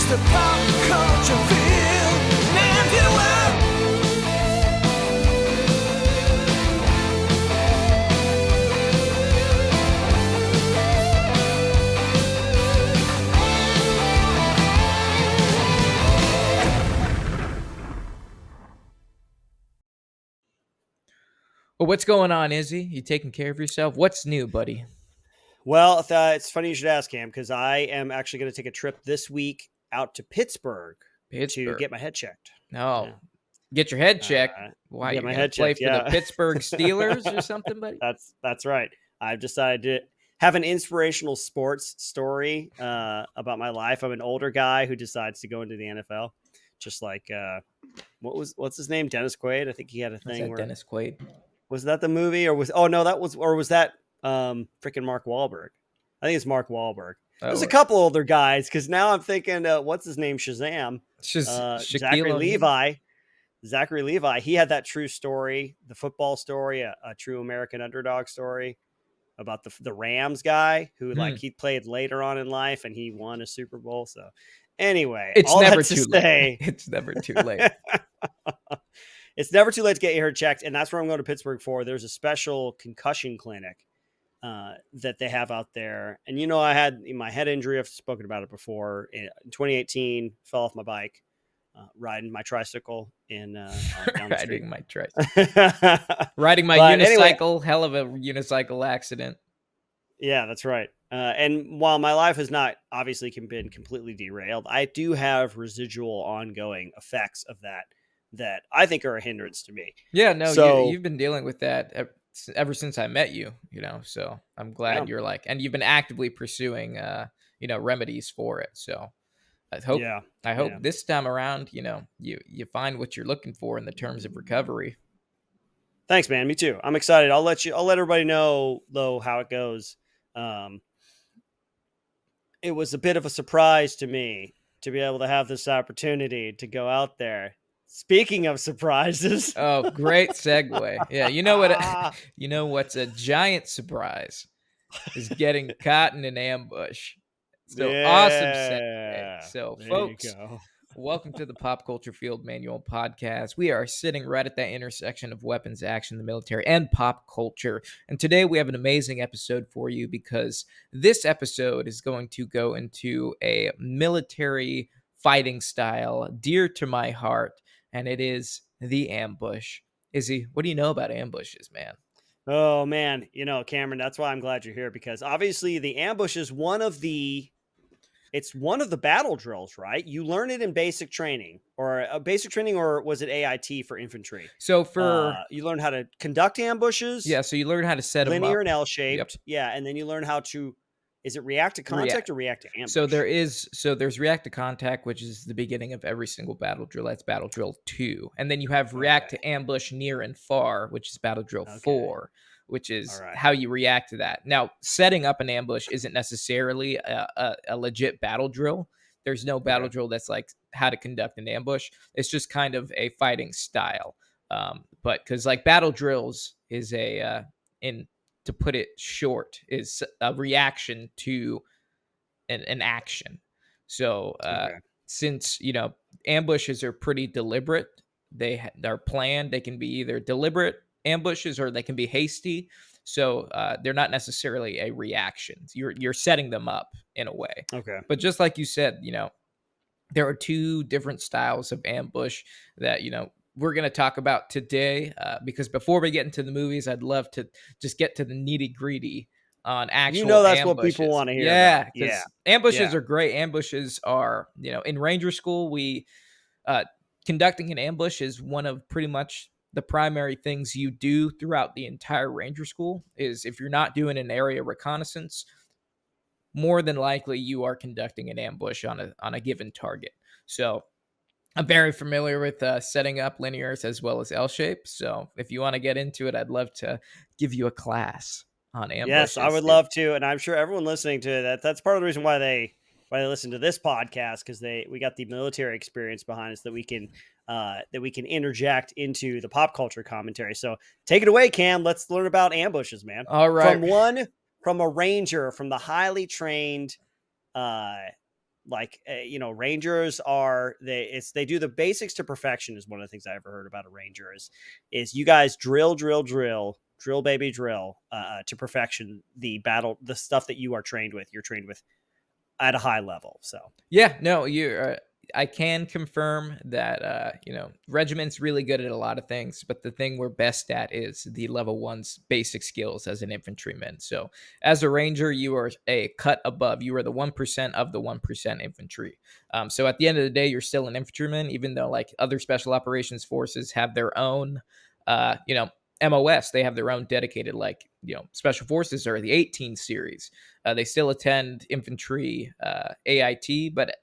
the pop culture field, and you will. Well, what's going on, Izzy? You taking care of yourself? What's new, buddy? Well, it's funny you should ask, Cam, because I am actually going to take a trip this week out to Pittsburgh to get my head checked. No, Yeah. Get your head checked. Why, get you're my going head to play checked, for the yeah. Pittsburgh Steelers or something, buddy? That's right. I've decided to have an inspirational sports story about my life. I'm an older guy who decides to go into the NFL, just like what's his name, Dennis Quaid. I think he had a thing. Dennis Quaid? Was that the movie, or was that freaking Mark Wahlberg? I think it's Mark Wahlberg. There's a couple older guys, because now I'm thinking, what's his name? Shazam. Zachary Levi. Zachary Levi. He had that true story, the football story, a true American underdog story about the Rams guy who he played later on in life and he won a Super Bowl. So anyway, it's never too late. It's never too late. It's never too late to get your head checked, and that's where I'm going to Pittsburgh for. There's a special concussion clinic that they have out there. And, I had my head injury. I've spoken about it before. In 2018, fell off my bike, riding my tricycle down the street. Riding my unicycle. Anyway, hell of a unicycle accident. Yeah, that's right. And while my life has not obviously been completely derailed, I do have residual ongoing effects of that I think are a hindrance to me. Yeah, no, so, you've been dealing with that ever since I met you, so I'm glad you're and you've been actively pursuing, remedies for it. So I hope this time around, you find what you're looking for in the terms of recovery. Thanks, man. Me too. I'm excited. I'll let everybody know though how it goes. It was a bit of a surprise to me to be able to have this opportunity to go out there. Speaking of surprises. Oh, great segue. Yeah. You know what's a giant surprise is getting caught in an ambush. So awesome segue. So folks, welcome to the Pop Culture Field Manual Podcast. We are sitting right at that intersection of weapons action, the military, and pop culture. And today we have an amazing episode for you because this episode is going to go into a military fighting style dear to my heart. And it is the ambush. Izzy, what do you know about ambushes, man? Oh, man. Cameron, that's why I'm glad you're here, because obviously the ambush is one of the battle drills, right? You learn it in basic training, or was it AIT for infantry? So you learn how to conduct ambushes. Yeah, so you learn how to set them up. Linear and L-shaped. Yep. Yeah, and then you learn how to... Is it react to contact or react to ambush? So there's react to contact, which is the beginning of every single battle drill. That's battle drill 2. And then you have react to ambush near and far, which is battle drill 4, which is how you react to that. Now, setting up an ambush isn't necessarily a legit battle drill. There's no battle drill that's like how to conduct an ambush. It's just kind of a fighting style. But because battle drills is to put it short, is a reaction to an action. So since, ambushes are pretty deliberate, they're planned. They can be either deliberate ambushes or they can be hasty. So they're not necessarily a reaction. You're setting them up in a way. Okay. But just like you said, there are 2 different styles of ambush that, we're going to talk about today, because before we get into the movies, I'd love to just get to the nitty gritty on actual that's ambushes. what people want to hear. Yeah, because ambushes are great. Ambushes are, in Ranger School, we conducting an ambush is one of pretty much the primary things you do throughout the entire Ranger School. Is if you're not doing an area reconnaissance, more than likely you are conducting an ambush on a given target. So I'm very familiar with setting up linears as well as L-shapes. So if you want to get into it, I'd love to give you a class on ambushes. Yes, I would love to. And I'm sure everyone listening to that's part of the reason why they listen to this podcast, because we got the military experience behind us that we can interject into the pop culture commentary. So take it away, Cam. Let's learn about ambushes, man. All right. From a ranger, from the highly trained Rangers are they do the basics to perfection is one of the things I ever heard about a Ranger is you guys drill baby drill to perfection the stuff that you're trained with at a high level. So yeah, no, I can confirm that regiment's really good at a lot of things, but the thing we're best at is the level 1's basic skills as an infantryman. So as a Ranger, you are a cut above. You are the 1% of the 1% infantry. So at the end of the day, you're still an infantryman, even though like other special operations forces have their own MOS. They have their own dedicated, special forces or the 18 series. They still attend infantry AIT, but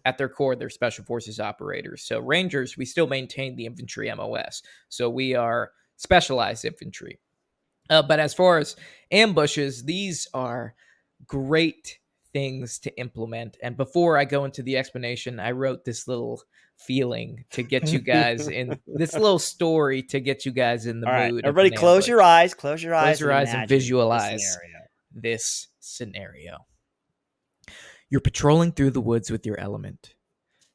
at their core, they're special forces operators. So Rangers, we still maintain the infantry MOS. So we are specialized infantry. But as far as ambushes, these are great things to implement. And before I go into the explanation, I wrote this little feeling to get you guys in this little story to get you guys in the mood. Everybody close your eyes, and visualize this scenario. You're patrolling through the woods with your element.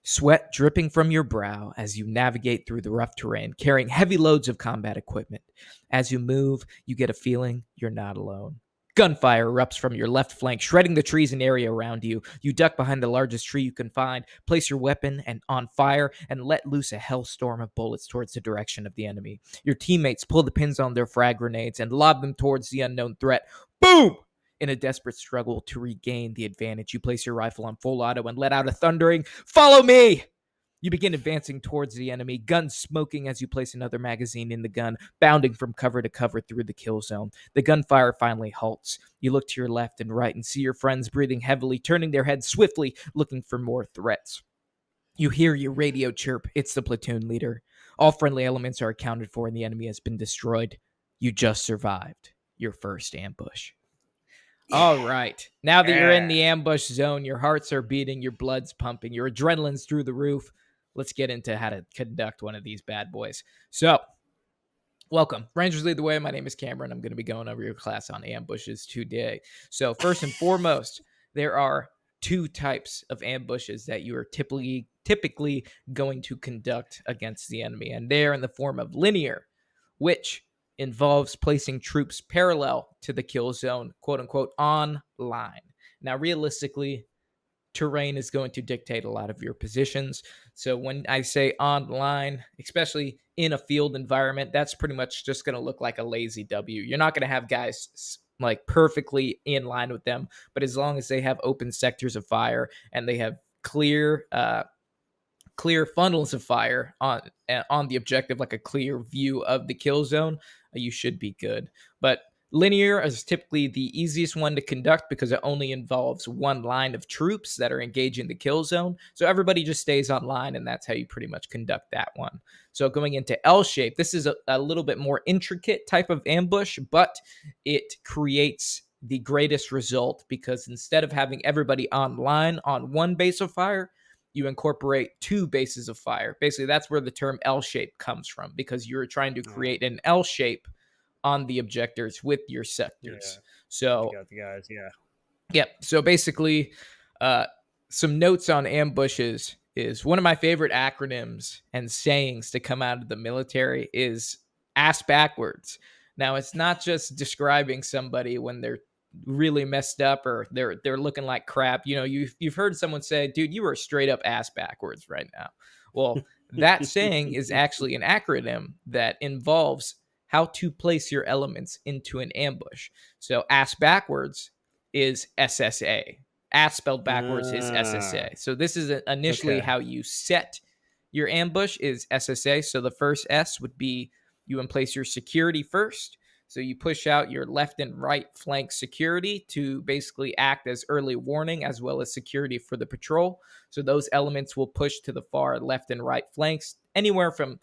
Sweat dripping from your brow as you navigate through the rough terrain, carrying heavy loads of combat equipment. As you move, you get a feeling you're not alone. Gunfire erupts from your left flank, shredding the trees and area around you. You duck behind the largest tree you can find, place your weapon on fire, and let loose a hellstorm of bullets towards the direction of the enemy. Your teammates pull the pins on their frag grenades and lob them towards the unknown threat. Boom! In a desperate struggle to regain the advantage, you place your rifle on full auto and let out a thundering, "Follow me!" You begin advancing towards the enemy, gun smoking as you place another magazine in the gun, bounding from cover to cover through the kill zone. The gunfire finally halts. You look to your left and right and see your friends breathing heavily, turning their heads swiftly, looking for more threats. You hear your radio chirp. It's the platoon leader. All friendly elements are accounted for and the enemy has been destroyed. You just survived your first ambush. All right. Now that you're in the ambush zone, your hearts are beating, your blood's pumping, your adrenaline's through the roof. Let's get into how to conduct one of these bad boys. So, welcome. Rangers Lead the Way. My name is Cameron. I'm going to be going over your class on ambushes today. So, first and foremost, there are two types of ambushes that you are typically going to conduct against the enemy, and they're in the form of linear, which involves placing troops parallel to the kill zone, quote unquote, on line. Now, realistically, terrain is going to dictate a lot of your positions. So when I say on line, especially in a field environment, that's pretty much just going to look like a lazy W. You're not going to have guys like perfectly in line with them, but as long as they have open sectors of fire and they have clear funnels of fire on the objective, like a clear view of the kill zone, you should be good. But linear is typically the easiest one to conduct because it only involves one line of troops that are engaging the kill zone. So everybody just stays on line, and that's how you pretty much conduct that one. So going into L shape, this is a little bit more intricate type of ambush, but it creates the greatest result because instead of having everybody on line on one base of fire, you incorporate two bases of fire. Basically, that's where the term L shape comes from because you're trying to create an L shape on the objectors with your sectors. Yeah. So you got the guys, Yep. So basically, some notes on ambushes is one of my favorite acronyms and sayings to come out of the military is ass backwards. Now, it's not just describing somebody when they're really messed up or they're looking like crap. You've heard someone say, "Dude, you are straight up ass backwards right now." Well, that saying is actually an acronym that involves how to place your elements into an ambush. So ass backwards is SSA. Ass spelled backwards is SSA. So this is initially how you set your ambush is SSA. So the first S would be you place your security first. So you push out your left and right flank security to basically act as early warning as well as security for the patrol. So those elements will push to the far left and right flanks anywhere from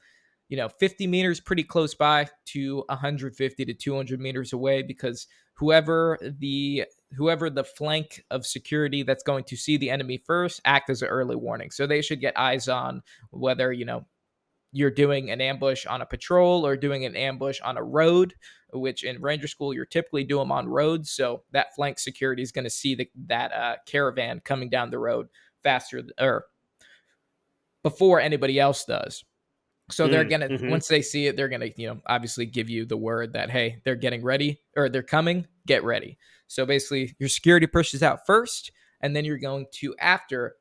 50 meters pretty close by to 150 to 200 meters away because whoever the flank of security that's going to see the enemy first act as an early warning. So they should get eyes on whether, you're doing an ambush on a patrol or doing an ambush on a road, which in Ranger School, you're typically doing them on roads. So that flank security is going to see that caravan coming down the road faster or before anybody else does. So they're going to, once they see it, they're going to, obviously give you the word that, hey, they're getting ready or they're coming, get ready. So basically your security pushes out first, and then you're going to, after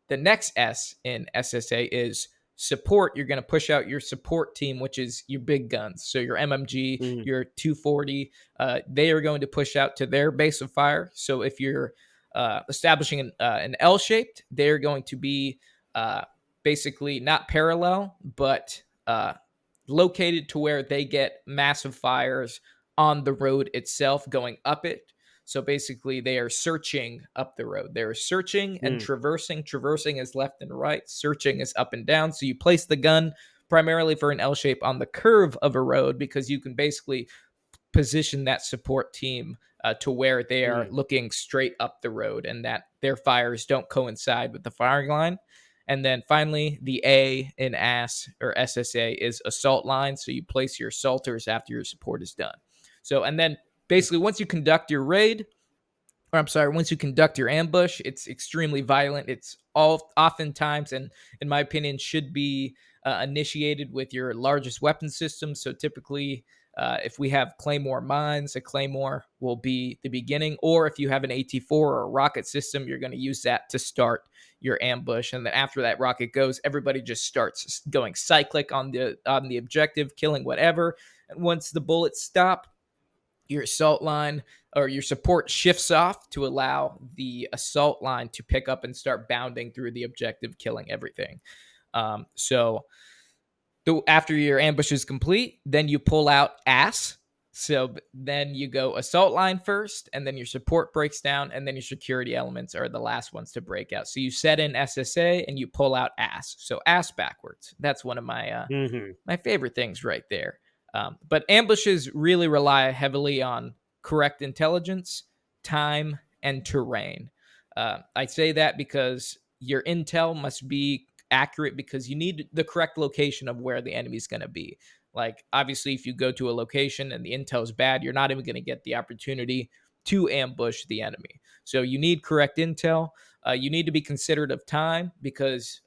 the next S in SSA is support, you're going to push out your support team, which is your big guns. So your MMG, your 240, they are going to push out to their base of fire. So if you're establishing an L-shaped, they're going to be basically not parallel, but located to where they get massive fires on the road itself going up it. So basically they are searching up the road. They're searching and traversing. Traversing is left and right. Searching is up and down. So you place the gun primarily for an L shape on the curve of a road, because you can basically position that support team to where they are looking straight up the road, and that their fires don't coincide with the firing line. And then finally, the A in ASS or SSA is assault line. So you place your assaulters after your support is done. So, and then basically once you conduct your raid, or I'm sorry, once you conduct your ambush, it's extremely violent. It's oftentimes, and in my opinion, should be initiated with your largest weapon system. So typically, if we have Claymore mines, a Claymore will be the beginning. Or if you have an AT-4 or a rocket system, you're going to use that to start your ambush. And then after that rocket goes, everybody just starts going cyclic on the objective, killing whatever. And once the bullets stop, your assault line or your support shifts off to allow the assault line to pick up and start bounding through the objective, killing everything. So after your ambush is complete, then you pull out ASS. So then you go assault line first, and then your support breaks down, and then your security elements are the last ones to break out. So you set in SSA and you pull out ASS. So ASS backwards. That's one of my my favorite things right there. But ambushes really rely heavily on correct intelligence, time, and terrain. I say that because your intel must be accurate, because you need the correct location of where the enemy is going to be. Like, obviously, if you go to a location and the intel is bad, you're not even going to get the opportunity to ambush the enemy. So you need correct intel. You need to be considerate of time, because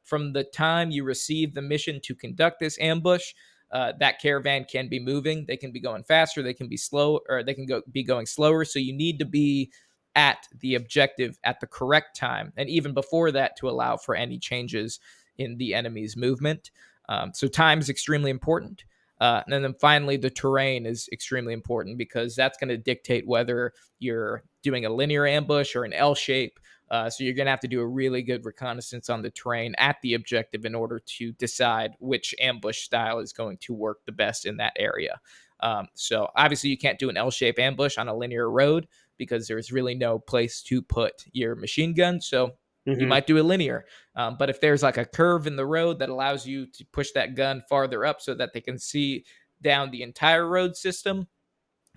from the time you receive the mission to conduct this ambush, that caravan can be moving. They can be going faster. They can be slow, or they can be going slower. So you need to be at the objective at the correct time, and even before that, to allow for any changes in the enemy's movement. So time is extremely important. And then finally, the terrain is extremely important, because that's going to dictate whether you're doing a linear ambush or an L shape. So you're going to have to do a really good reconnaissance on the terrain at the objective in order to decide which ambush style is going to work the best in that area. So obviously you can't do an L-shape ambush on a linear road, because there's really no place to put your machine gun. So you might do a linear. But if there's like a curve in the road that allows you to push that gun farther up so that they can see down the entire road system,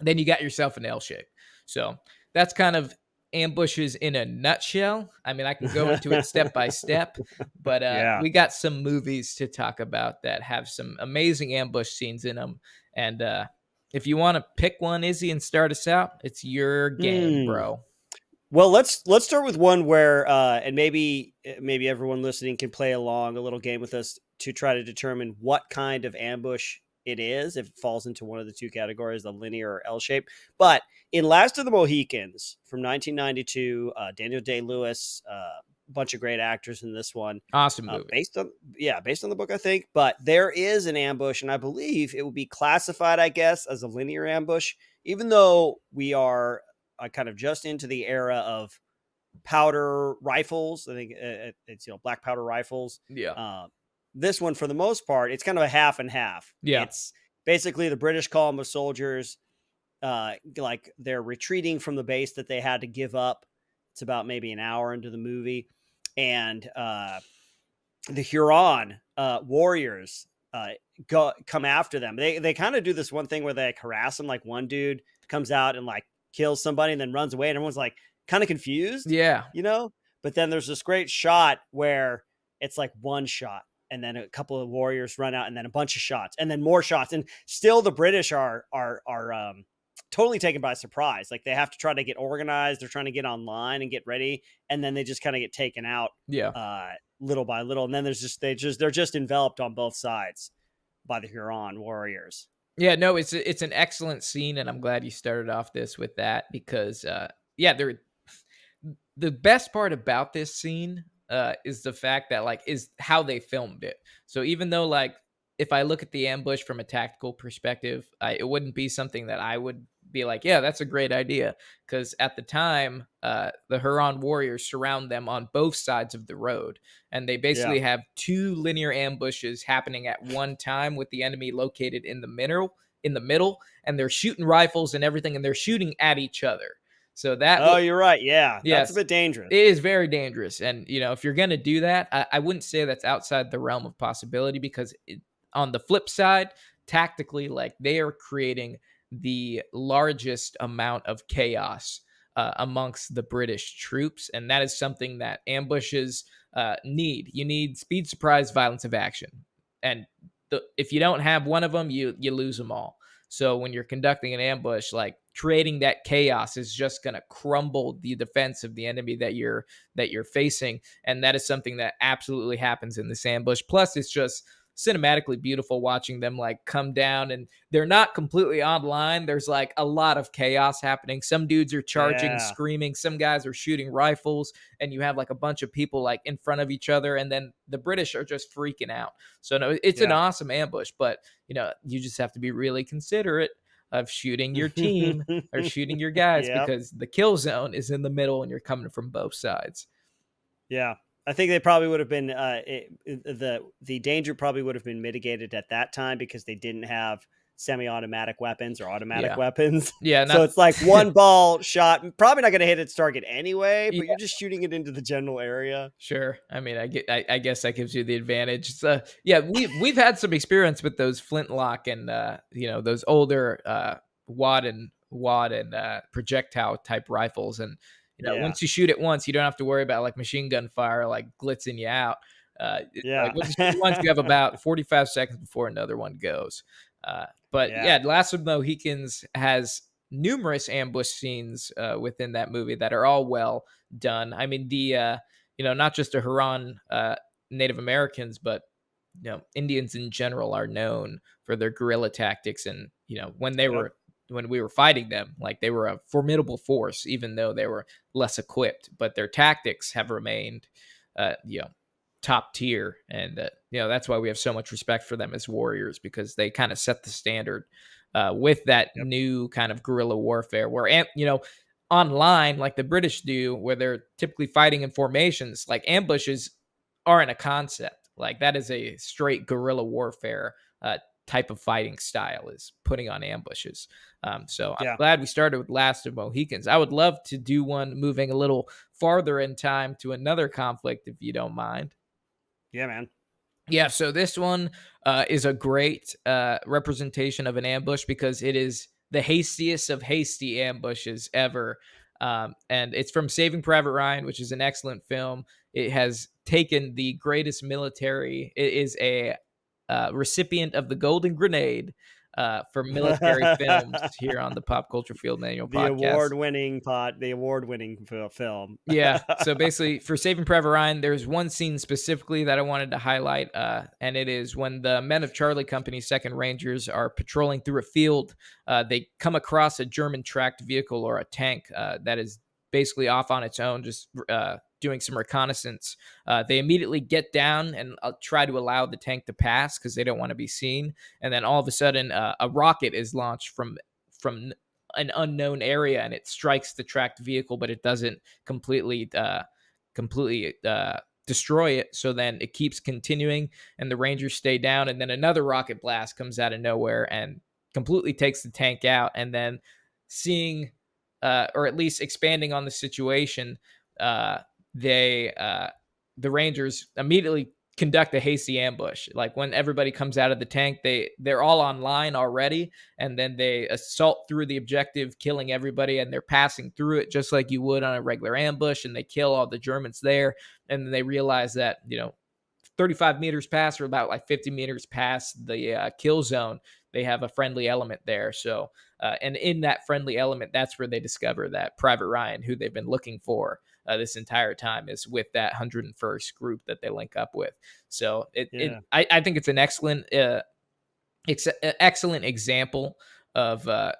then you got yourself an L shape. So that's kind of ambushes in a nutshell. I mean, I can go into it step by step, but we got some movies to talk about that have some amazing ambush scenes in them. And if you want to pick one, Izzy, and start us out, it's your game, bro. Well, let's start with one where, and maybe everyone listening can play along a little game with us to try to determine what kind of ambush it is, if it falls into one of the two categories, the linear or L shape. But in Last of the Mohicans from 1992, Daniel Day-Lewis, bunch of great actors in this one. Awesome movie. Based on the book, I think. But there is an ambush, and I believe it would be classified, I guess, as a linear ambush, even though we are kind of just into the era of powder rifles. I think it's black powder rifles. Yeah. This one, for the most part, it's kind of a half and half. Yeah. It's basically the British column of soldiers, like they're retreating from the base that they had to give up. It's about maybe an hour into the movie. And the Huron warriors come after them. They kind of do this one thing where they harass them. Like, one dude comes out and like kills somebody and then runs away, and everyone's like kind of confused. Yeah. But then there's this great shot where it's like one shot, and then a couple of warriors run out, and then a bunch of shots, and then more shots, and still the British are totally taken by surprise. Like they have to try to get organized, they're trying to get online and get ready, and then they just kind of get taken out, little by little, and then they're just enveloped on both sides by the Huron warriors. Yeah, no, it's an excellent scene, and I'm glad you started off this with that because, they're the best part about this scene is the fact that is how they filmed it. So even though if I look at the ambush from a tactical perspective, it wouldn't be something that I would be like, yeah, that's a great idea. Because at the time, the Huron warriors surround them on both sides of the road. And they basically have two linear ambushes happening at one time with the enemy located in the middle, and they're shooting rifles and everything, and they're shooting at each other. So that you're right. Yeah, that's a bit dangerous. It is very dangerous. And, if you're going to do that, I wouldn't say that's outside the realm of possibility because on the flip side, tactically, they are creating the largest amount of chaos amongst the British troops. And that is something that ambushes need. You need speed, surprise, violence of action. And if you don't have one of them, you lose them all. So when you're conducting an ambush, creating that chaos is just going to crumble the defense of the enemy that you're facing. And that is something that absolutely happens in this ambush. Plus, it's just cinematically beautiful watching them come down, and they're not completely online. There's a lot of chaos happening. Some dudes are charging, screaming. Some guys are shooting rifles, and you have a bunch of people in front of each other, and then the British are just freaking out. So no, it's an awesome ambush, but you just have to be really considerate of shooting your team or shooting your guys because the kill zone is in the middle and you're coming from both sides. Yeah. I think they probably would have been the danger probably would have been mitigated at that time because they didn't have semi-automatic weapons or automatic weapons. Yeah. So it's one ball shot, probably not going to hit its target anyway, but you're just shooting it into the general area. Sure. I mean, I guess that gives you the advantage. So, we've had some experience with those flintlock and those older wad and projectile type rifles, and once you shoot it once, you don't have to worry about machine gun fire glitzing you out. Once you shoot once, you have about 45 seconds before another one goes. But Last of the Mohicans has numerous ambush scenes within that movie that are all well done. I mean, the not just the Huron Native Americans, but Indians in general are known for their guerrilla tactics, and when we were fighting them, they were a formidable force, even though they were less equipped, but their tactics have remained, top tier. And, that's why we have so much respect for them as warriors, because they kind of set the standard with that new kind of guerrilla warfare where, online, like the British do, where they're typically fighting in formations, ambushes aren't a concept. That is a straight guerrilla warfare type of fighting style, is putting on ambushes. So I'm glad we started with Last of Mohicans. I would love to do one moving a little farther in time to another conflict, if you don't mind. Yeah, man. Yeah, so this one is a great representation of an ambush because it is the hastiest of hasty ambushes ever. And it's from Saving Private Ryan, which is an excellent film. It has taken the greatest military. It is a recipient of the Golden Grenade for military films here on the Pop Culture Field Manual podcast. The award-winning film. Yeah. So basically, for Saving Private Ryan, there's one scene specifically that I wanted to highlight, and it is when the men of Charlie Company's 2nd Rangers are patrolling through a field. They come across a German tracked vehicle or a tank that is basically off on its own, just doing some reconnaissance. They immediately get down and try to allow the tank to pass because they don't want to be seen. And then all of a sudden, a rocket is launched from an unknown area, and it strikes the tracked vehicle, but it doesn't completely destroy it. So then it keeps continuing, and the Rangers stay down. And then another rocket blast comes out of nowhere and completely takes the tank out. And then seeing, or at least expanding on the situation, the Rangers immediately conduct a hasty ambush. When everybody comes out of the tank, they're all online already, and then they assault through the objective, killing everybody, and they're passing through it just like you would on a regular ambush, and they kill all the Germans there. And then they realize that 35 meters past, or about like 50 meters past the kill zone, they have a friendly element there. So, and in that friendly element, that's where they discover that Private Ryan, who they've been looking for this entire time, is with that 101st group that they link up with. So I think it's an excellent example of a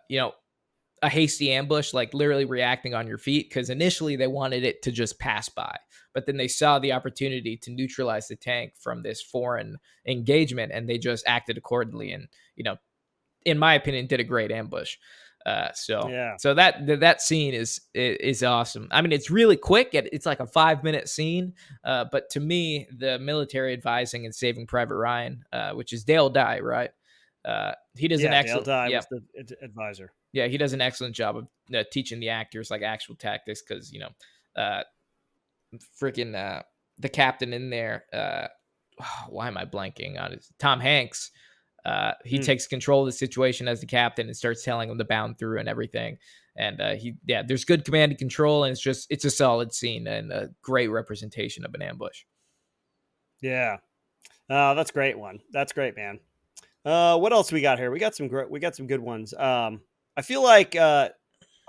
hasty ambush, like literally reacting on your feet, because initially they wanted it to just pass by, but then they saw the opportunity to neutralize the tank from this foreign engagement, and they just acted accordingly, and in my opinion, did a great ambush. So that scene is awesome. I mean, it's really quick. It's like a 5-minute scene, but to me, the military advising and Saving Private Ryan, which is Dale Dye, right? He does an excellent. Dale Dye was the advisor. Yeah, he does an excellent job of teaching the actors like actual tactics, because freaking the captain in there. Why am I blanking on it? Tom Hanks. He takes control of the situation as the captain and starts telling him to bound through and everything. And there's good command and control, and it's a solid scene and a great representation of an ambush. Yeah, that's great one. That's great, man. What else we got here? We got some good ones. I feel like I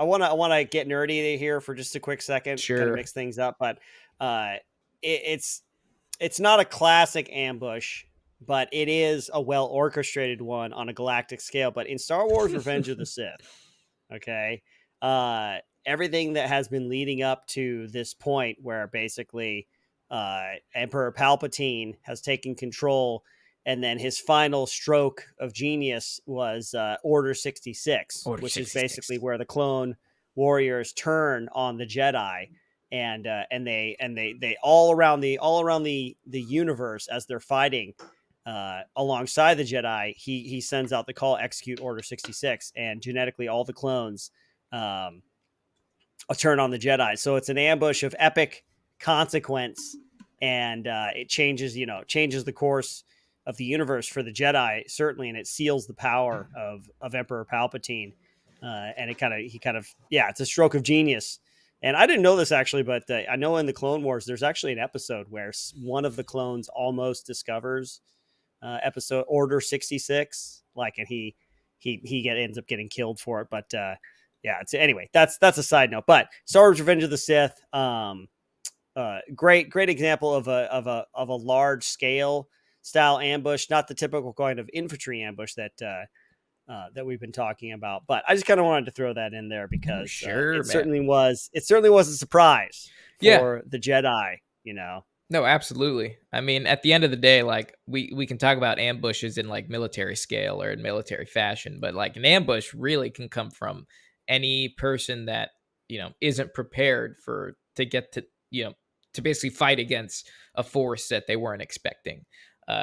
want to get nerdy here for just a quick second, sure, kind of mix things up, but it's not a classic ambush, but it is a well orchestrated one on a galactic scale. But in Star Wars: Revenge of the Sith, okay, everything that has been leading up to this point, where basically Emperor Palpatine has taken control. And then his final stroke of genius was Order 66, which is basically where the clone warriors turn on the Jedi, and they all around the universe as they're fighting alongside the Jedi. He sends out the call, execute Order 66, and genetically all the clones turn on the Jedi. So it's an ambush of epic consequence, and it changes the course of the universe for the Jedi, certainly, and it seals the power of Emperor Palpatine. And it's a stroke of genius. And I didn't know this actually, but I know in the Clone Wars, there's actually an episode where one of the clones almost discovers episode Order 66, and he ends up getting killed for it. But anyway, that's a side note. But Star Wars: Revenge of the Sith, great example of a large scale style ambush, not the typical kind of infantry ambush that we've been talking about. But I just kind of wanted to throw that in there because it certainly was a surprise for the Jedi, No, absolutely. I mean, at the end of the day, like we can talk about ambushes in like military scale or in military fashion, but like an ambush really can come from any person that, isn't prepared to get to, to basically fight against a force that they weren't expecting.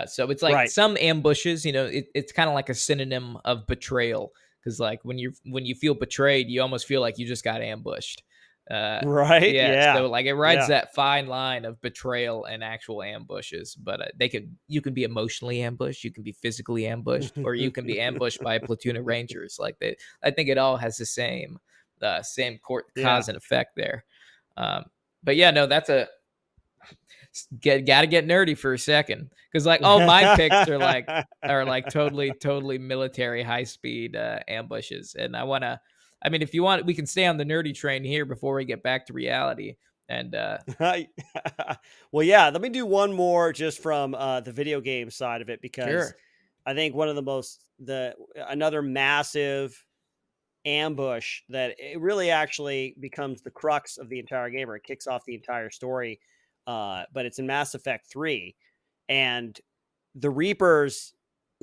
So it's like some ambushes, it's kind of like a synonym of betrayal, because like when you feel betrayed, you almost feel like you just got ambushed. Right. Yeah. So like it rides that fine line of betrayal and actual ambushes, but you can be emotionally ambushed, you can be physically ambushed, or you can be ambushed by a platoon of Rangers. Like I think it all has the same cause and effect there. But yeah, no, that's gotta get nerdy for a second, because like all my picks are like totally military high speed ambushes, and if you want, we can stay on the nerdy train here before we get back to reality. And well, yeah, let me do one more just from the video game side of it, because I think one of another massive ambush that it really actually becomes the crux of the entire game, or it kicks off the entire story. But it's in Mass Effect 3, and the Reapers,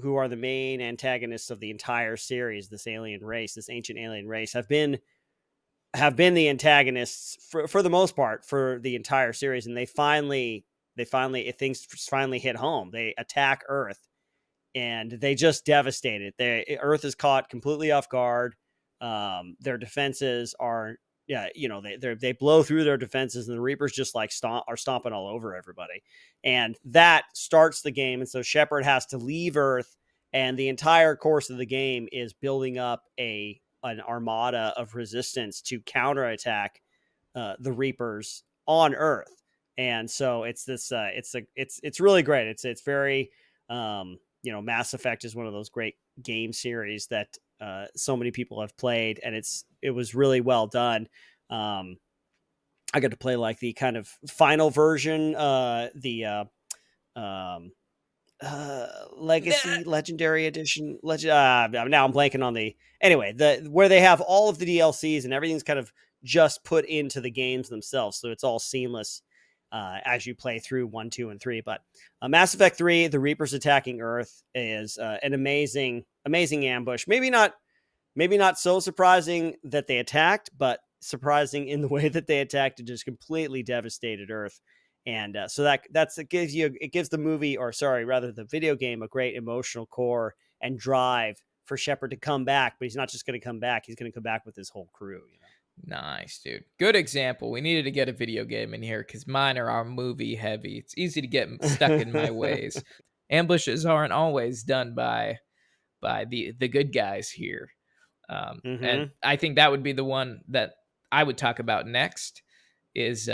who are the main antagonists of the entire series, this ancient alien race, have been the antagonists for the most part for the entire series, and things finally hit home. They attack Earth, and they just devastate it. Earth is caught completely off guard. Their defenses are. Yeah, they blow through their defenses, and the Reapers just like are stomping all over everybody, and that starts the game. And so Shepard has to leave Earth, and the entire course of the game is building up an armada of resistance to counterattack the Reapers on Earth. And so it's this it's really great. It's very Mass Effect is one of those great game series that so many people have played, and it was really well done. I got to play like the kind of final version, Legacy Legendary Edition. Now I'm blanking on where they have all of the DLCs and everything's kind of just put into the games themselves, so it's all seamless as you play through 1, 2, and 3. But Mass Effect 3, the Reapers attacking Earth, is an amazing ambush. Maybe not so surprising that they attacked, but surprising in the way that they attacked and just completely devastated Earth. And so it gives the movie, or sorry, rather the video game, a great emotional core and drive for Shepard to come back. But he's not just going to come back; he's going to come back with his whole crew. Nice, dude. Good example. We needed to get a video game in here because mine are our movie heavy. It's easy to get stuck in my ways. Ambushes aren't always done by the good guys here. And I think that would be the one that I would talk about next. Is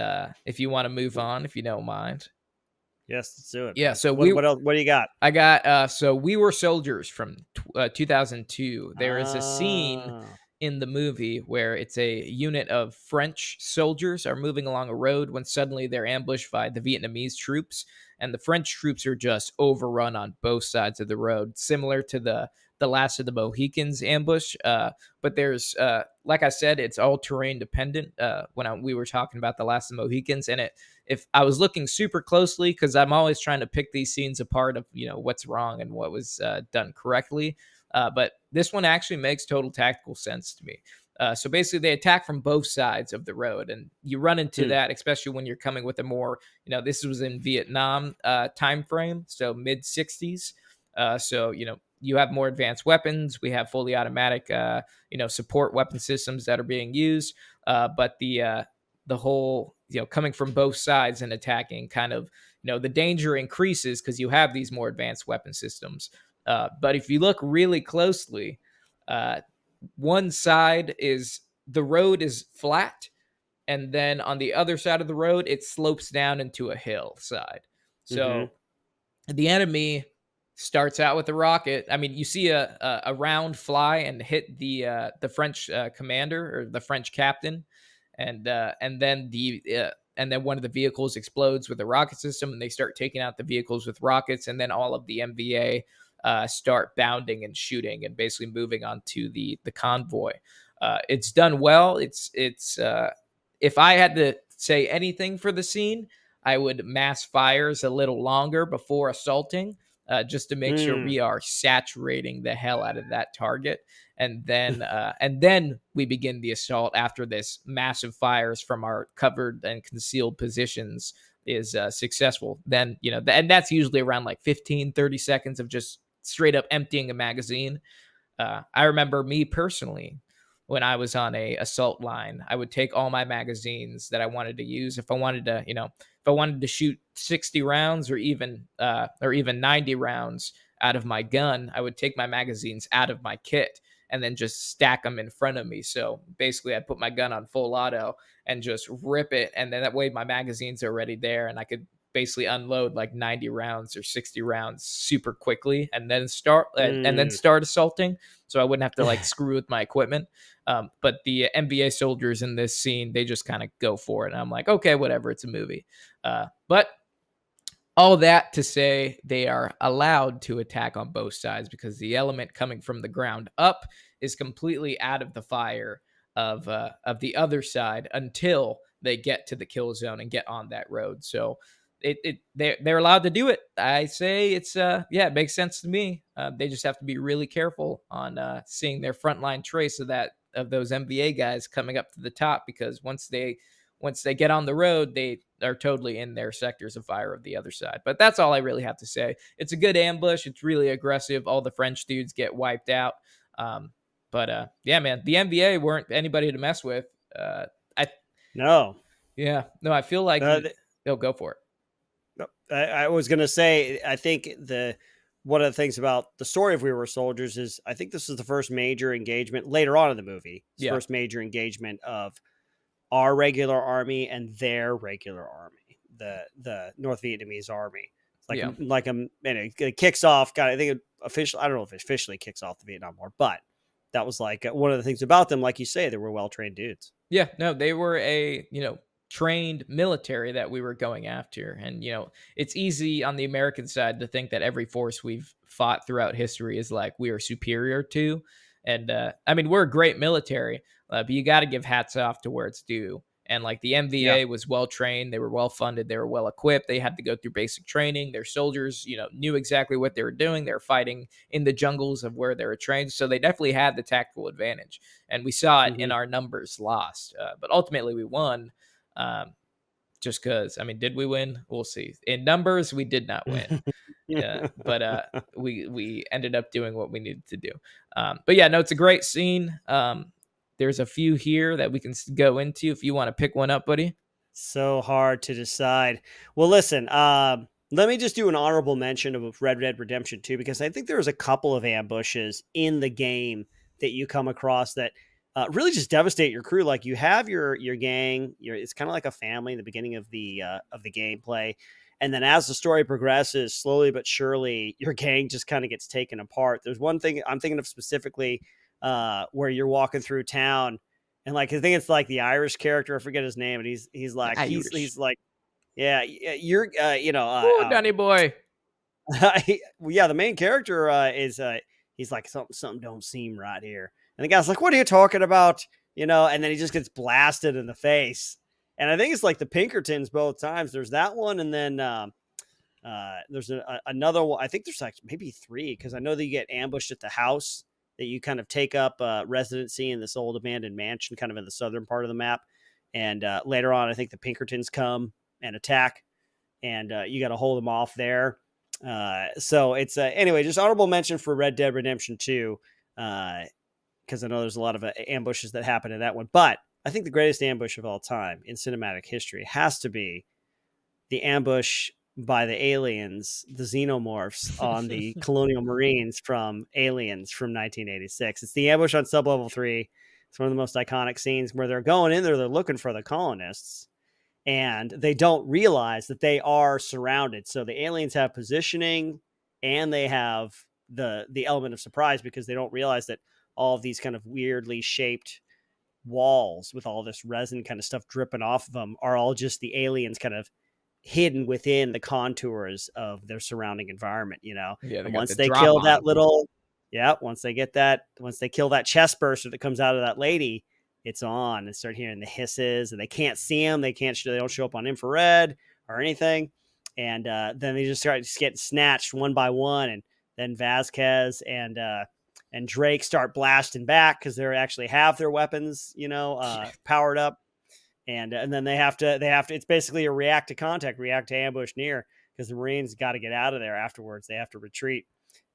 if you want to move on, if you don't mind. Yes, let's do it. Yeah. So what else? What do you got? I got so We Were Soldiers from 2002. There is a scene in the movie where it's a unit of French soldiers are moving along a road when suddenly they're ambushed by the Vietnamese troops, and the French troops are just overrun on both sides of the road, similar to the Last of the Mohicans ambush. But there's, like I said, it's all terrain dependent. When we were talking about the Last of the Mohicans, and if I was looking super closely, because I'm always trying to pick these scenes apart of what's wrong and what was done correctly. But this one actually makes total tactical sense to me. So basically, they attack from both sides of the road, and you run into that, especially when you're coming with a more, this was in Vietnam time frame, so mid 60s. So you have more advanced weapons. We have fully automatic, support weapon systems that are being used. But the whole, coming from both sides and attacking, kind of, the danger increases because you have these more advanced weapon systems. But if you look really closely, one side is the road is flat, and then on the other side of the road, it slopes down into a hillside. So the enemy starts out with a rocket. I mean, you see a round fly and hit the French commander or the French captain, and then one of the vehicles explodes with a rocket system, and they start taking out the vehicles with rockets, and then all of the MVA start bounding and shooting and basically moving onto the convoy. It's done well. It's if I had to say anything for the scene, I would mass fires a little longer before assaulting, just to make sure we are saturating the hell out of that target. And then we begin the assault after this massive fires from our covered and concealed positions is successful. Then, and that's usually around like 15-30 seconds of just straight up emptying a magazine. I remember me personally, when I was on a assault line, I would take all my magazines that I wanted to use. If I wanted to shoot 60 rounds or even 90 rounds out of my gun, I would take my magazines out of my kit and then just stack them in front of me. So basically, I'd put my gun on full auto and just rip it, and then that way my magazines are already there, and I could basically unload like 90 rounds or 60 rounds super quickly and then start assaulting, so I wouldn't have to like screw with my equipment. But the MVA soldiers in this scene, they just kind of go for it, and I'm like, okay, whatever, it's a movie. But all that to say, they are allowed to attack on both sides because the element coming from the ground up is completely out of the fire of the other side until they get to the kill zone and get on that road. So they're allowed to do it. I say it's it makes sense to me. They just have to be really careful on seeing their frontline trace of those MVA guys coming up to the top, because once they get on the road, they are totally in their sectors of fire of the other side. But that's all I really have to say. It's a good ambush. It's really aggressive. All the French dudes get wiped out. But yeah, man, the MVA weren't anybody to mess with. I feel like they'll go for it. I was going to say, I think one of the things about the story of We Were Soldiers is I think this is the first major engagement later on in the movie. First major engagement of our regular army and their regular army. the North Vietnamese army. It's like it kicks off. I think I don't know if it officially kicks off the Vietnam War, but that was like one of the things about them. Like you say, they were well-trained dudes. Yeah, no, they were a, trained military that we were going after. And, it's easy on the American side to think that every force we've fought throughout history is like we are superior to. And I mean, we're a great military, but you got to give hats off to where it's due. And like the MVA was well trained, they were well funded, they were well equipped. They had to go through basic training. Their soldiers, knew exactly what they were doing. They were fighting in the jungles of where they were trained, so they definitely had the tactical advantage. And we saw it in our numbers lost, but ultimately we won. Just because, I mean, did we win? We'll see. In numbers, we did not win. Yeah, but we ended up doing what we needed to do. But yeah, no, it's a great scene. There's a few here that we can go into if you want to pick one up, buddy. So hard to decide. Well, listen, let me just do an honorable mention of Red Dead Redemption 2, because I think there's a couple of ambushes in the game that you come across that really just devastate your crew. Like you have your gang, it's kind of like a family in the beginning of the gameplay. And then as the story progresses, slowly but surely, your gang just kind of gets taken apart. There's one thing I'm thinking of specifically where you're walking through town, and like I think it's like the Irish character, I forget his name, and he's like he's like, yeah, you're Danny boy. Yeah, the main character is he's like something don't seem right here, and the guy's like, what are you talking about? And then he just gets blasted in the face. And I think it's like the Pinkertons both times. There's that one, and then there's another one. I think there's like maybe 3, because I know that you get ambushed at the house, that you kind of take up residency in this old abandoned mansion kind of in the southern part of the map. And later on, I think the Pinkertons come and attack, and you got to hold them off there. So it's anyway, just honorable mention for Red Dead Redemption 2, because I know there's a lot of ambushes that happen in that one. But I think the greatest ambush of all time in cinematic history has to be the ambush by the aliens, the xenomorphs on the Colonial Marines from Aliens from 1986. It's the ambush on Sublevel 3. It's one of the most iconic scenes where they're going in there, they're looking for the colonists, and they don't realize that they are surrounded. So the aliens have positioning, and they have the element of surprise, because they don't realize that all of these kind of weirdly shaped walls with all this resin kind of stuff dripping off of them are all just the aliens kind of hidden within the contours of their surrounding environment. Yeah, once they kill that little, once they kill that chest burster that comes out of that lady, it's on, and start hearing the hisses, and they can't see them. They don't show up on infrared or anything. And then they just start getting snatched one by one. And then Vasquez and Drake start blasting back, because they actually have their weapons, powered up. And then they have to, it's basically a react to ambush near, because the Marines got to get out of there afterwards. They have to retreat,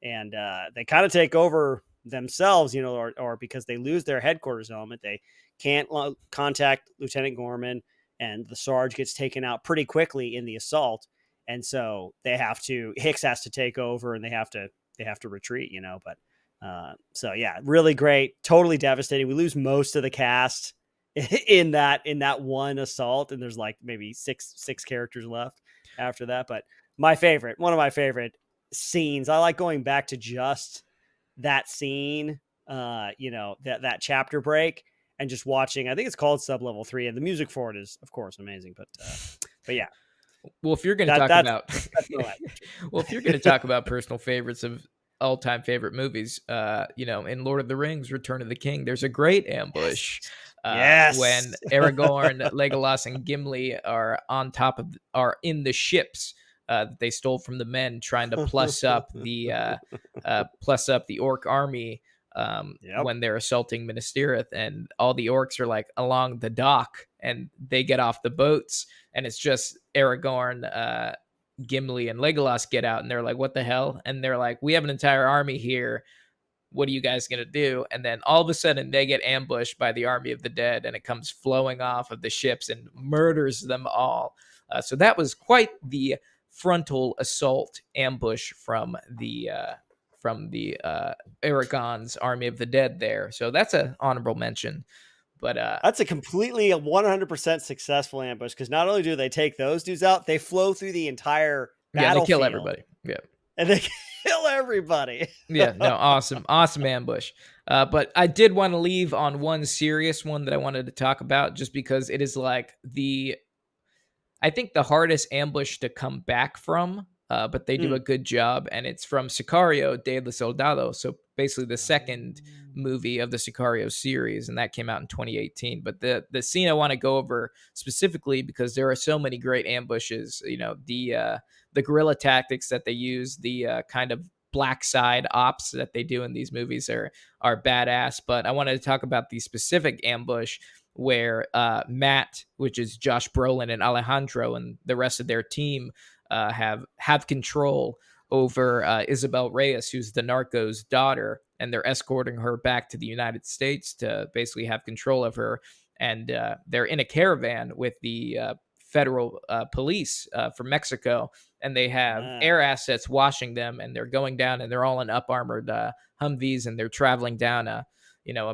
and they kind of take over themselves, or because they lose their headquarters element, they can't contact Lieutenant Gorman, and the Sarge gets taken out pretty quickly in the assault. And so Hicks has to take over, and they have to retreat, but so yeah, really great, totally devastating. We lose most of the cast in that one assault, and there's like maybe six characters left after that. But one of my favorite scenes, I like going back to just that scene, that chapter break, and just watching. I think it's called Sublevel 3, and the music for it is of course amazing. But yeah. Well, if you're going to talk about if you're going to talk about personal favorites of all-time favorite movies, in Lord of the Rings, Return of the King, there's a great ambush. Yes. When Aragorn, Legolas, and Gimli are in the ships that they stole from the men, trying to plus up the orc army when they're assaulting Minas Tirith, and all the orcs are like along the dock, and they get off the boats, and it's just Aragorn, Gimli, and Legolas get out, and they're like, what the hell? And they're like, we have an entire army here. What are you guys going to do? And then all of a sudden they get ambushed by the army of the dead, and it comes flowing off of the ships and murders them all. So that was quite the frontal assault ambush from the Aragorn's army of the dead there. So that's an honorable mention. But that's a completely 100% successful ambush, because not only do they take those dudes out, they flow through the entire battlefield. They kill everybody. Yeah. And they kill everybody. Yeah, no, awesome ambush. But I did want to leave on one serious one that I wanted to talk about, just because it is like I think the hardest ambush to come back from, but they do a good job, and it's from Sicario de los Soldados. So basically the second movie of the Sicario series, and that came out in 2018. But the scene I want to go over specifically, because there are so many great ambushes, the guerrilla tactics that they use, the kind of black side ops that they do in these movies are badass. But I wanted to talk about the specific ambush where Matt, which is Josh Brolin, and Alejandro and the rest of their team have control over Isabel Reyes, who's the narco's daughter, and they're escorting her back to the United States to basically have control of her. And they're in a caravan with the federal police from Mexico, and they have air assets washing them, and they're going down, and they're all in up armored Humvees, and they're traveling down a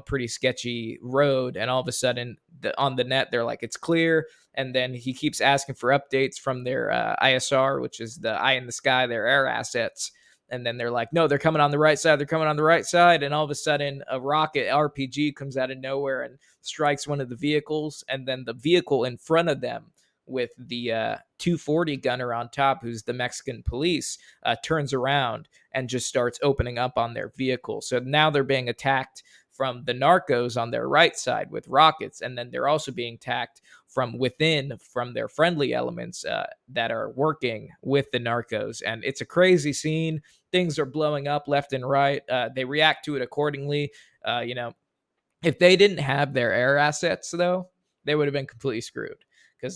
pretty sketchy road. And all of a sudden on the net, they're like, it's clear. And then he keeps asking for updates from their ISR, which is the eye in the sky, their air assets. And then they're like, no, they're coming on the right side. They're coming on the right side. And all of a sudden a rocket RPG comes out of nowhere and strikes one of the vehicles. And then the vehicle in front of them, with the 240 gunner on top, who's the Mexican police, turns around and just starts opening up on their vehicle. So now they're being attacked from the narcos on their right side with rockets, and then they're also being attacked from within from their friendly elements that are working with the narcos. And it's a crazy scene. Things are blowing up left and right. They react to it accordingly. If they didn't have their air assets, though, they would have been completely screwed. Because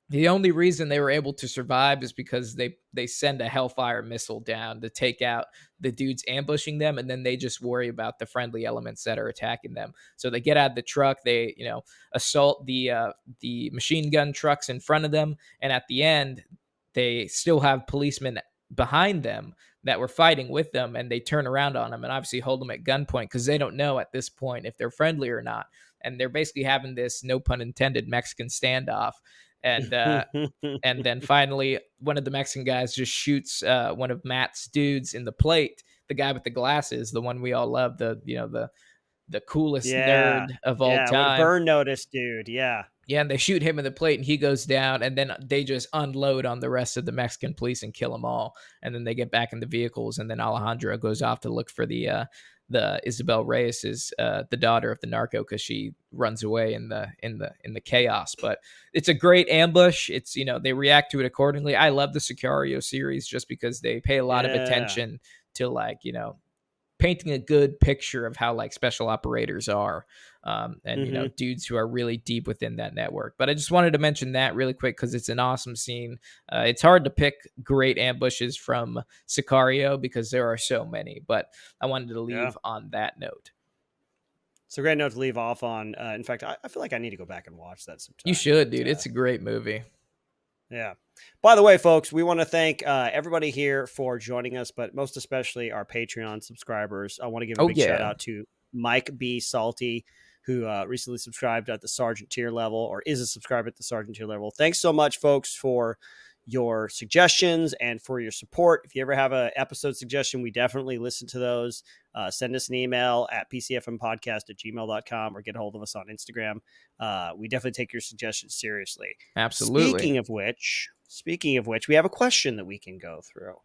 the only reason they were able to survive is because they send a Hellfire missile down to take out the dudes ambushing them, and then they just worry about the friendly elements that are attacking them. So they get out of the truck, they assault the machine gun trucks in front of them, and at the end they still have policemen behind them that were fighting with them, and they turn around on them and obviously hold them at gunpoint, because they don't know at this point if they're friendly or not. And they're basically having this, no pun intended, Mexican standoff. And and then finally, one of the Mexican guys just shoots one of Matt's dudes in the plate. The guy with the glasses, the one we all love, the coolest nerd of all time. Burn notice dude. Yeah. Yeah, and they shoot him in the plate, and he goes down, and then they just unload on the rest of the Mexican police and kill them all. And then they get back in the vehicles, and then Alejandro goes off to look for the Isabel Reyes is the daughter of the narco, because she runs away in the chaos. But it's a great ambush. It's they react to it accordingly. I love the Sicario series just because they pay a lot of attention to painting a good picture of how special operators are, and dudes who are really deep within that network. But I just wanted to mention that really quick because it's an awesome scene. It's hard to pick great ambushes from Sicario because there are so many, but I wanted to leave on that note. It's a great note to leave off on. In fact, I feel like I need to go back and watch that sometime. You should, dude. It's a great movie. Yeah. By the way, folks, we want to thank everybody here for joining us, but most especially our Patreon subscribers. I want to give a big shout out to Mike B. Salty, who recently subscribed at the Sergeant tier level, or is a subscriber at the Sergeant tier level. Thanks so much, folks, for your suggestions and for your support. If you ever have an episode suggestion, we definitely listen to those. Send us an email at pcfmpodcast@gmail.com or get a hold of us on Instagram. We definitely take your suggestions seriously. Absolutely. Speaking of which, we have a question that we can go through.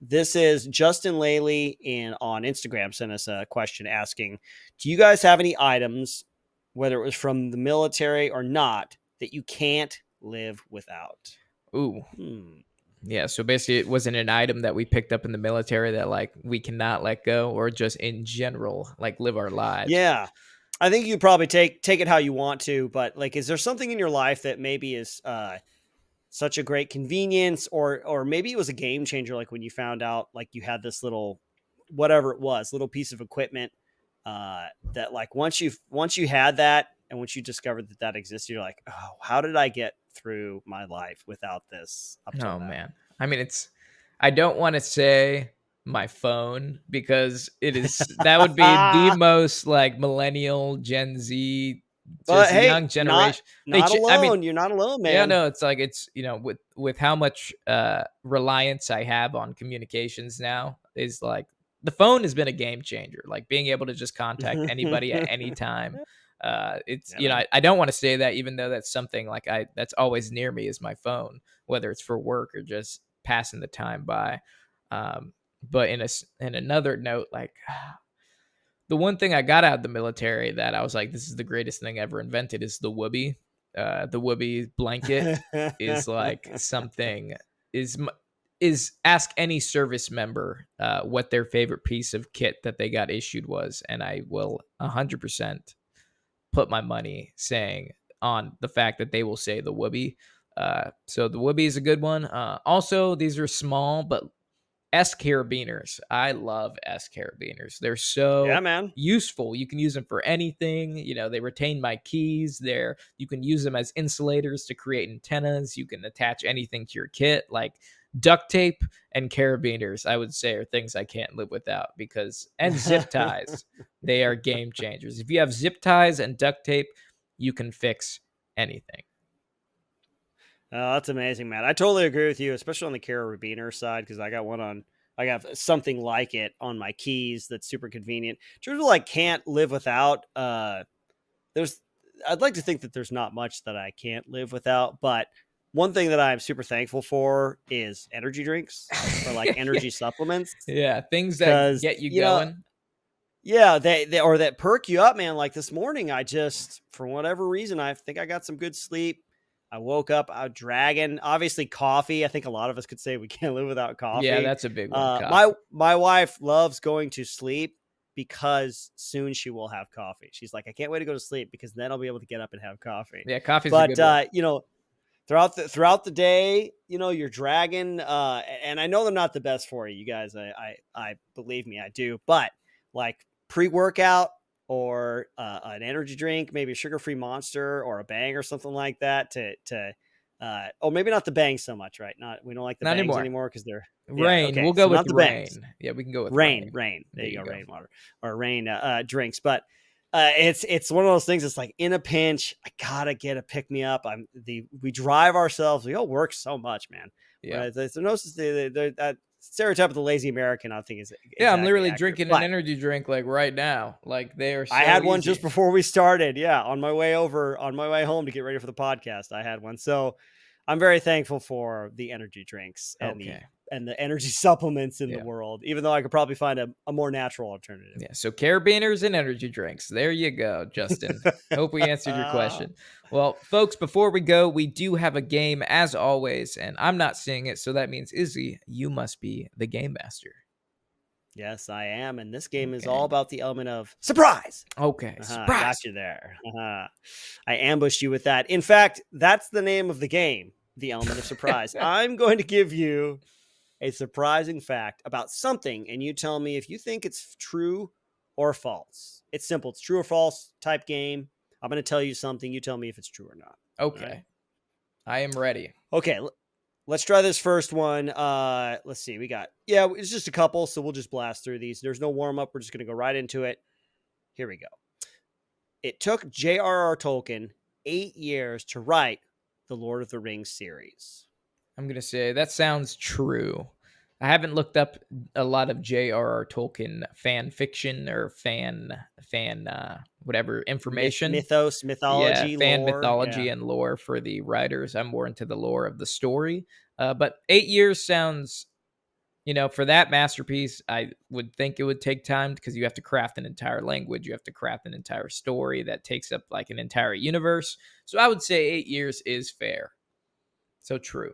This is Justin Laley on Instagram sent us a question asking, do you guys have any items, whether it was from the military or not, that you can't live without? Ooh. Yeah, so basically it wasn't an item that we picked up in the military that we cannot let go, or just in general live our lives. Yeah. I think you probably take it how you want to, but is there something in your life that maybe is such a great convenience, or maybe it was a game changer, when you found out you had this little little piece of equipment that once you had that, and once you discovered that existed, you're like, oh, how did I get through my life without this? Man. I mean, I don't want to say my phone, because that would be the most like millennial Gen Z, But just hey, young generation. not I mean, alone. You're not alone, man. yeah, no, it's like, it's, with how much reliance I have on communications now, is like the phone has been a game changer. Like being able to just contact anybody at any time. It's, I don't want to say that, even though that's something like that's always near me, is my phone, whether it's for work or just passing the time by. But in another note, like the one thing I got out of the military that I was like, this is the greatest thing ever invented, is the whoopee. The whoopee blanket is like something, is ask any service member what their favorite piece of kit that they got issued was, and I will 100% put my money saying on the fact that they will say the whoopee. So the whoopee is a good one. Also, these are small, but S carabiners. I love S carabiners. They're so man, useful. You can use them for anything. They retain my keys. You can use them as insulators to create antennas. You can attach anything to your kit, like duct tape and carabiners, I would say, are things I can't live without, and zip ties. They are game changers. If you have zip ties and duct tape, you can fix anything. Oh, that's amazing, man. I totally agree with you, especially on the carabiner side, because I got something like it on my keys that's super convenient. In terms of like can't live without, I'd like to think that there's not much that I can't live without, but one thing that I'm super thankful for is energy drinks or like energy supplements. Yeah, things that get you going. Yeah, they or that perk you up, man. Like this morning, I just, for whatever reason, I think I got some good sleep. I woke up out dragging. Obviously, coffee. I think a lot of us could say we can't live without coffee. Yeah, that's a big one. My wife loves going to sleep because soon she will have coffee. She's like, I can't wait to go to sleep because then I'll be able to get up and have coffee. Yeah, coffee's a good one. Throughout the day, you're dragging. And I know they're not the best for you guys. I believe me, I do. But like pre-workout, or an energy drink, maybe a sugar-free Monster or a Bang or something like that or maybe not the Bang so much, right? We don't like the Bangs anymore because they're Rain. Okay, we'll go with the Rain. Bangs. Yeah, we can go with Rain. There you go. Rainwater or Rain drinks. But it's one of those things. It's like in a pinch, I gotta get a pick me up. We drive ourselves. We all work so much, man. Yeah. That stereotype of the lazy American, I think, is exactly I'm literally drinking an energy drink like right now. Like they are. I had one just before we started. Yeah, on my way home to get ready for the podcast, I had one. So I'm very thankful for the energy drinks and the energy supplements in the world, even though I could probably find a more natural alternative. Yeah. So carabiners and energy drinks. There you go, Justin. Hope we answered your question. Well, folks, before we go, we do have a game as always, and I'm not seeing it. So that means, Izzy, you must be the game master. Yes, I am. And this game is all about the element of surprise. Okay. Surprise. I got you there. I ambushed you with that. In fact, that's the name of the game, the element of surprise. I'm going to give you a surprising fact about something, and you tell me if you think it's true or false. It's simple. It's true or false type game. I'm going to tell you something. You tell me if it's true or not. Okay. Right? I am ready. Okay. Let's try this first one. Let's see. It's just a couple, so we'll just blast through these. There's no warm-up. We're just going to go right into it. Here we go. It took J.R.R. Tolkien 8 years to write the Lord of the Rings series. I'm going to say that sounds true. I haven't looked up a lot of J.R.R. Tolkien fan fiction or fan whatever information. Mythology, fan lore. Mythology and lore for the writers. I'm more into the lore of the story. But 8 years sounds, for that masterpiece, I would think it would take time because you have to craft an entire language. You have to craft an entire story that takes up like an entire universe. So I would say 8 years is fair. So true.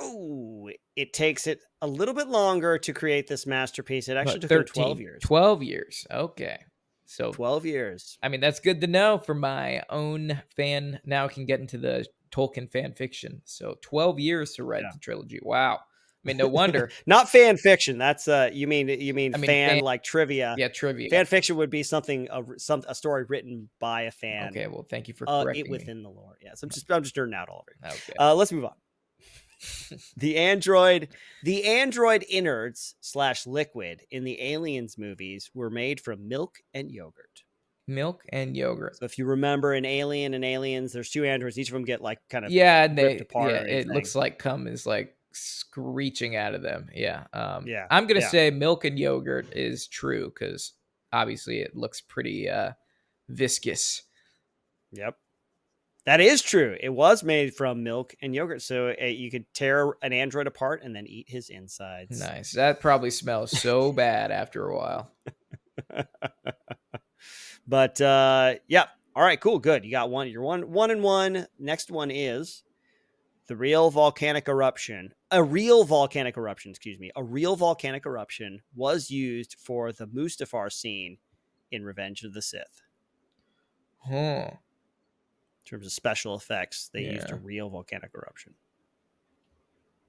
Oh, it takes it a little bit longer to create this masterpiece. It actually took 12 years. 12 years. Okay. So 12 years. I mean, that's good to know for my own fan. Now I can get into the Tolkien fan fiction. So 12 years to write the trilogy. Wow. I mean, no wonder. Not fan fiction. That's you mean fan like trivia. Yeah, trivia. Fan fiction would be a story written by a fan. Okay, well, thank you for correcting it within the lore. Yes, I'm just nerding out already. Okay. Let's move on. The android innards / liquid in the Aliens movies were made from milk and yogurt. Milk and yogurt. So if you remember in Alien and Aliens, there's 2 androids. Each of them get like kind of ripped apart. Yeah, it looks like cum is like screeching out of them. Yeah. Yeah. I'm gonna say milk and yogurt is true because obviously it looks pretty viscous. Yep. That is true. It was made from milk and yogurt, so you could tear an android apart and then eat his insides. Nice. That probably smells so bad after a while. But yeah. All right, cool, good. You got one. You're 1-1. Next one is the real volcanic eruption. A real volcanic eruption was used for the Mustafar scene in Revenge of the Sith. Huh. In terms of special effects, they used a real volcanic eruption.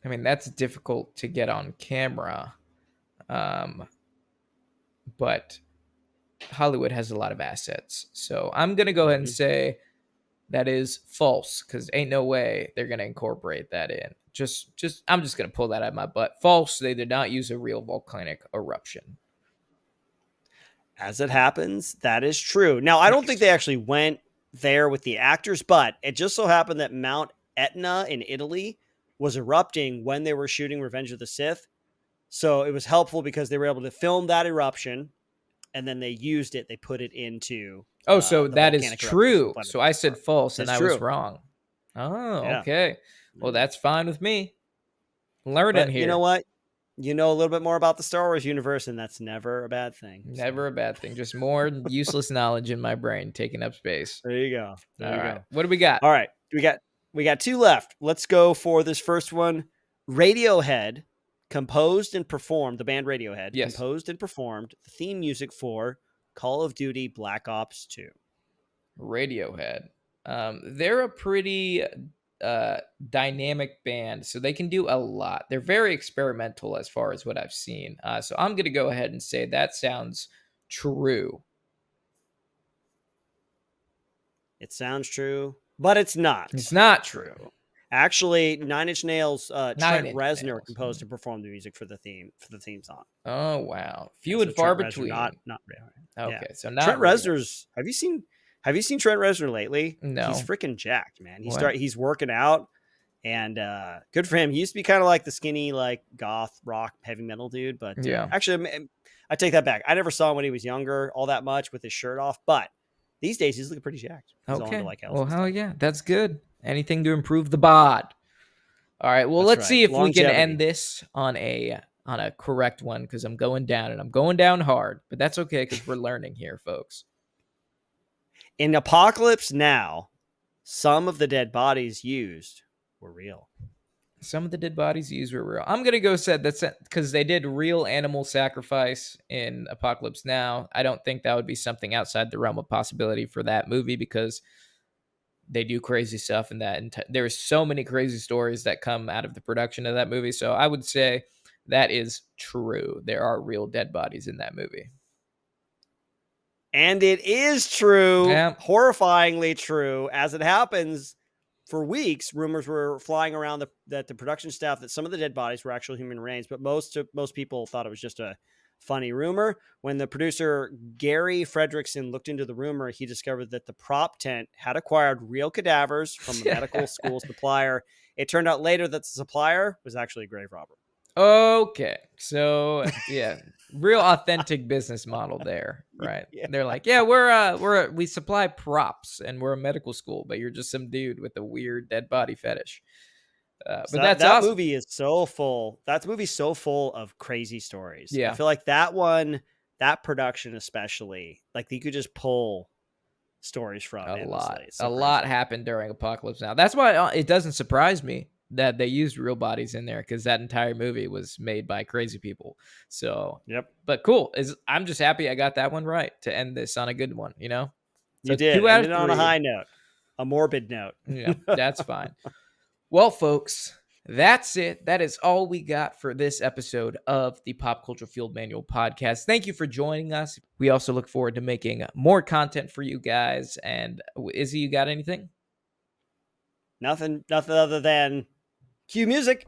I mean, that's difficult to get on camera. But Hollywood has a lot of assets. So I'm going to go ahead and say that is false because ain't no way they're going to incorporate that in. I'm just going to pull that out of my butt. False. They did not use a real volcanic eruption. As it happens, that is true. Now, I don't think they actually went there with the actors, but it just so happened that Mount Etna in Italy was erupting when they were shooting Revenge of the Sith. So it was helpful because they were able to film that eruption and then they used it. They put it into. So that is true. So I said false and I was wrong. Oh, yeah. Okay. Well, that's fine with me. Learning here. You know what? You know a little bit more about the Star Wars universe, and that's never a bad thing. Never a bad thing. Just more useless knowledge in my brain taking up space. There you go. All right. What do we got? All right. We got 2 left. Let's go for this first one. Radiohead composed and performed, the band Radiohead, composed and performed the theme music for Call of Duty Black Ops 2. Radiohead. They're a pretty dynamic band, so they can do a lot. They're very experimental as far as what I've seen. So I'm going to go ahead and say that sounds true. It sounds true, but it's not. It's not true. Actually, Nine Inch Nails, Trent Reznor composed and performed the music for the theme song. Oh wow, few and far between. Not really. Okay, so not Trent Reznor's. Have you seen Trent Reznor lately? No, he's freaking jacked, man. He's working out, and good for him. He used to be kind of like the skinny, like goth rock heavy metal dude, but actually, I take that back. I never saw him when he was younger all that much with his shirt off, but these days he's looking pretty jacked. He's okay, like well, hell yeah, that's good. Anything to improve the bod. All right, well, let's see if we can end this on a correct one because I'm going down and I'm going down hard, but that's okay because we're learning here, folks. In Apocalypse Now, some of the dead bodies used were real. Some of the dead bodies used were real. I'm going to go said that's because they did real animal sacrifice in Apocalypse Now. I don't think that would be something outside the realm of possibility for that movie because they do crazy stuff in that. And there's so many crazy stories that come out of the production of that movie. So I would say that is true. There are real dead bodies in that movie. And it is true. Yeah. Horrifyingly true. As it happens, for weeks, rumors were flying around that the production staff that some of the dead bodies were actual human remains, but most people thought it was just a funny rumor. When the producer Gary Fredrickson looked into the rumor, he discovered that the prop tent had acquired real cadavers from a medical school supplier. It turned out later that the supplier was actually a grave robber. Okay, so real authentic business model there, right? Yeah. They're like, we supply props and we're a medical school, but you're just some dude with a weird dead body fetish. But that's that awesome. movie is so full. That movie's so full of crazy stories. Yeah, I feel like that production especially, like you could just pull stories from a lot. A lot happened during Apocalypse Now. That's why it doesn't surprise me that they used real bodies in there because that entire movie was made by crazy people. So but cool. I'm just happy I got that one right to end this on a good one. You know, so you did. 2 out of 3 on a high note, a morbid note. Yeah, that's fine. Well, folks, that's it. That is all we got for this episode of the Pop Culture Field Manual podcast. Thank you for joining us. We also look forward to making more content for you guys. And Izzy, you got anything? Nothing other than Cue music.